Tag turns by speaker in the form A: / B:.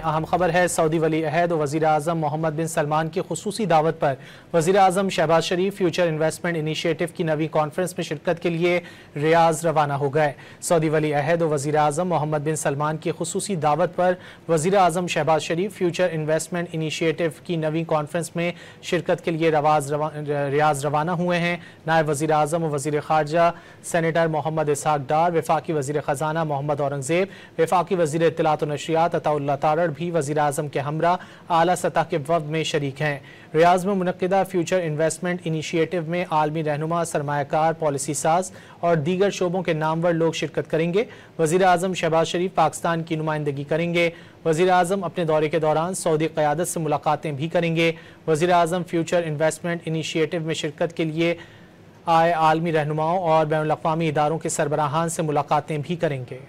A: अहम खबर है, सऊदी वली अहद और वज़ीर आज़म मोहम्मद बिन सलमान की खुसूसी दावत पर वज़ीर आज़म शहबाज शरीफ फ्यूचर इन्वेस्टमेंट इनिशिएटिव की नवी कॉन्फ्रेंस में शिरकत के लिए रियाज रवाना हो गए। सऊदी वली अहद और वज़ीर आज़म मोहम्मद बिन सलमान की खुसूसी दावत पर वज़ीर आज़म शहबाज शरीफ फ्यूचर इन्वेस्टमेंट इनिशिएटिव की नवी कॉन्फ्रेंस में शिरकत के लिए रियाज रवाना हुए हैं। नायब वज़ीर आज़म और वज़ीर ख़ारजा सेनेटर मोहम्मद इसहाक डार, वफाकी वज़ीर ख़जाना मोहम्मद औरंगज़ेब, वफाकी वज़ीर इत्तलात और नशरियात अताउल्लाह तारड़ भी वज़ीर आज़म के हमरा आला सतह के वफ़द में शरीक हैं। रियाज में मुनक़िदा फ्यूचर इन्वेस्टमेंट इनिशिएटिव में आलमी रहनुमा, सरमायाकार, पॉलिसी साज और दीगर शोबों के नामवर लोग शिरकत करेंगे। वज़ीर आज़म शहबाज शरीफ पाकिस्तान की नुमाइंदगी करेंगे। वज़ीर आज़म अपने दौरे के दौरान सऊदी क़यादत से मुलाकातें भी करेंगे। वज़ीर आज़म फ्यूचर इन्वेस्टमेंट इनिशिएटिव में शिरकत के लिए आए आलमी रहनुमाओं और बैनुल अक़वामी इदारों के सरबराहान से मुलाकातें भी करेंगे।